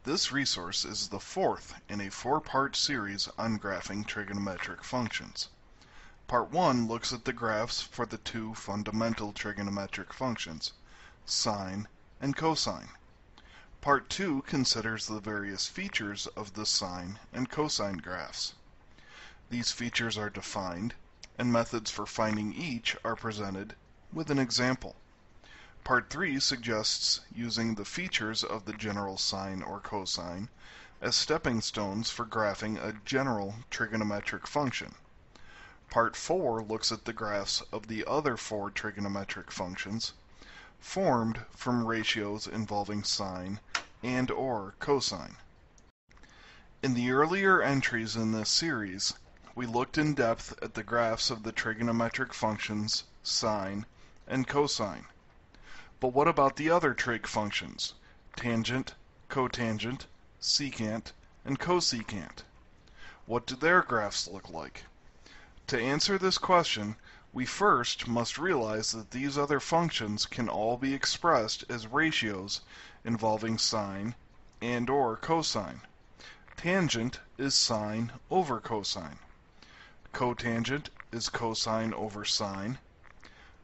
This resource is the fourth in a four-part series on graphing trigonometric functions. Part 1 looks at the graphs for the two fundamental trigonometric functions, sine and cosine. Part 2 considers the various features of the sine and cosine graphs. These features are defined, and methods for finding each are presented with an example. Part 3 suggests using the features of the general sine or cosine as stepping stones for graphing a general trigonometric function. Part 4 looks at the graphs of the other four trigonometric functions formed from ratios involving sine and or cosine. In the earlier entries in this series, we looked in depth at the graphs of the trigonometric functions sine and cosine. But what about the other trig functions, tangent, cotangent, secant, and cosecant? What do their graphs look like? To answer this question, we first must realize that these other functions can all be expressed as ratios involving sine and or cosine. Tangent is sine over cosine. Cotangent is cosine over sine.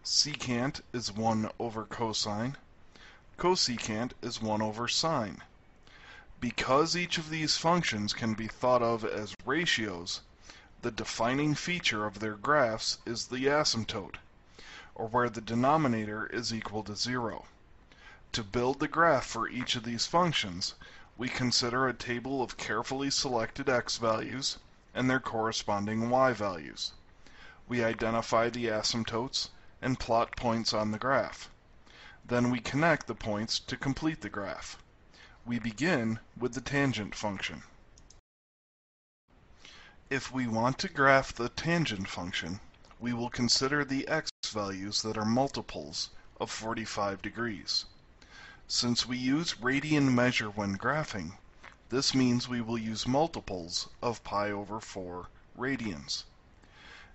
Secant is 1 over cosine. Cosecant is 1 over sine. Because each of these functions can be thought of as ratios, the defining feature of their graphs is the asymptote, or where the denominator is equal to 0. To build the graph for each of these functions, we consider a table of carefully selected x values and their corresponding y values. We identify the asymptotes and plot points on the graph. Then we connect the points to complete the graph. We begin with the tangent function. If we want to graph the tangent function, we will consider the x values that are multiples of 45 degrees. Since we use radian measure when graphing, this means we will use multiples of pi over 4 radians.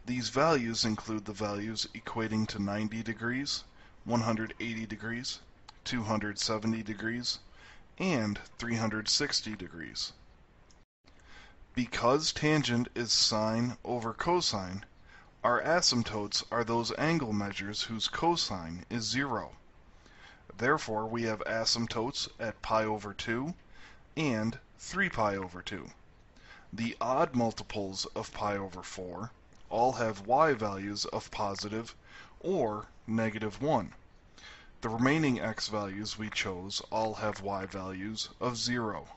These values include the values equating to 90 degrees, 180 degrees, 270 degrees, and 360 degrees. Because tangent is sine over cosine, our asymptotes are those angle measures whose cosine is 0. Therefore, we have asymptotes at pi over 2 and 3 pi over 2. The odd multiples of pi over 4 all have y values of positive or negative 1. The remaining x values we chose all have y values of 0.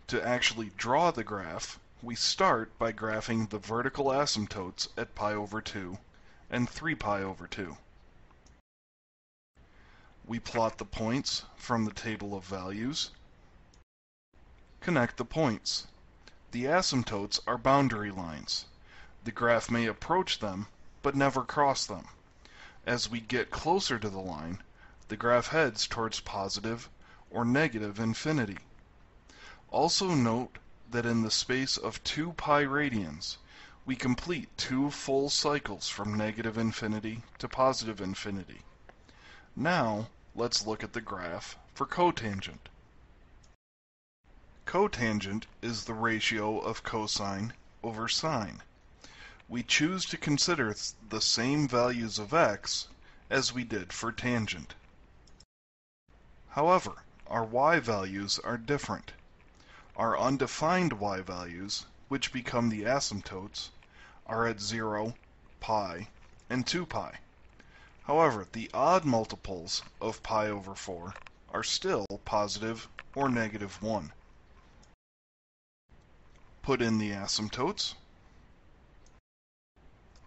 To actually draw the graph, we start by graphing the vertical asymptotes at pi over 2 and 3 pi over 2. We plot the points from the table of values. Connect the points. The asymptotes are boundary lines. The graph may approach them, but never cross them. As we get closer to the line, the graph heads towards positive or negative infinity. Also note that in the space of 2 pi radians, we complete 2 full cycles from negative infinity to positive infinity. Now, let's look at the graph for cotangent. Cotangent is the ratio of cosine over sine. We choose to consider the same values of x as we did for tangent. However, our y values are different. Our undefined y values, which become the asymptotes, are at 0, pi, and 2 pi. However, the odd multiples of pi over 4 are still positive or negative 1. Put in the asymptotes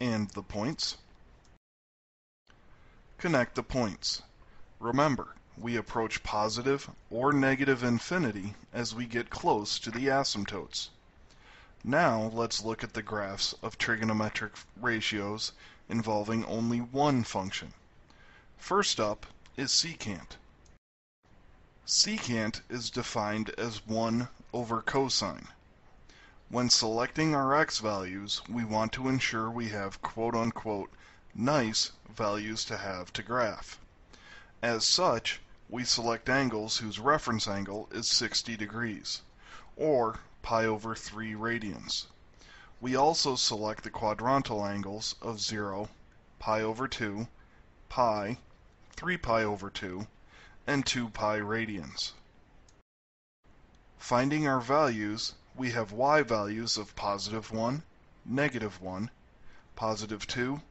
and the points. Connect the points. Remember, we approach positive or negative infinity as we get close to the asymptotes. Now let's look at the graphs of trigonometric ratios involving only one function. First up is secant. Secant is defined as 1 over cosine. When selecting our x values, we want to ensure we have quote-unquote nice values to have to graph. As such, we select angles whose reference angle is 60 degrees, or pi over 3 radians. We also select the quadrantal angles of 0, pi over 2, pi, 3 pi over 2, and 2 pi radians. Finding our values, we have y values of positive 1, negative 1, positive 2,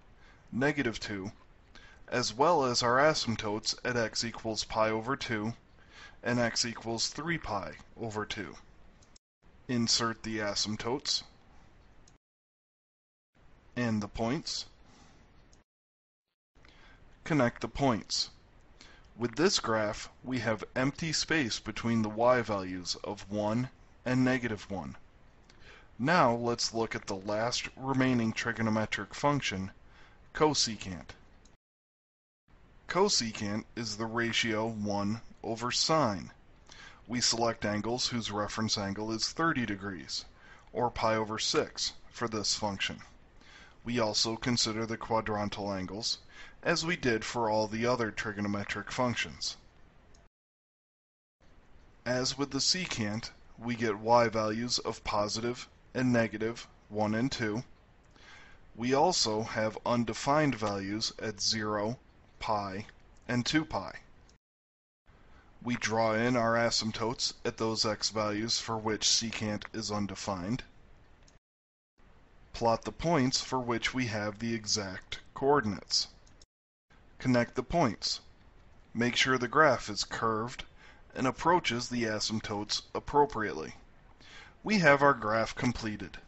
negative 2, as well as our asymptotes at x equals pi over 2 and x equals 3 pi over 2. Insert the asymptotes and the points. Connect the points. With this graph, we have empty space between the y values of 1 and negative 1. Now let's look at the last remaining trigonometric function, cosecant. Cosecant is the ratio 1 over sine. We select angles whose reference angle is 30 degrees, or pi over 6, for this function. We also consider the quadrantal angles, as we did for all the other trigonometric functions. As with the secant, we get y values of positive and negative 1 and 2. We also have undefined values at 0, pi, and 2 pi. We draw in our asymptotes at those x values for which secant is undefined. Plot the points for which we have the exact coordinates. Connect the points. Make sure the graph is curved and approaches the asymptotes appropriately. We have our graph completed.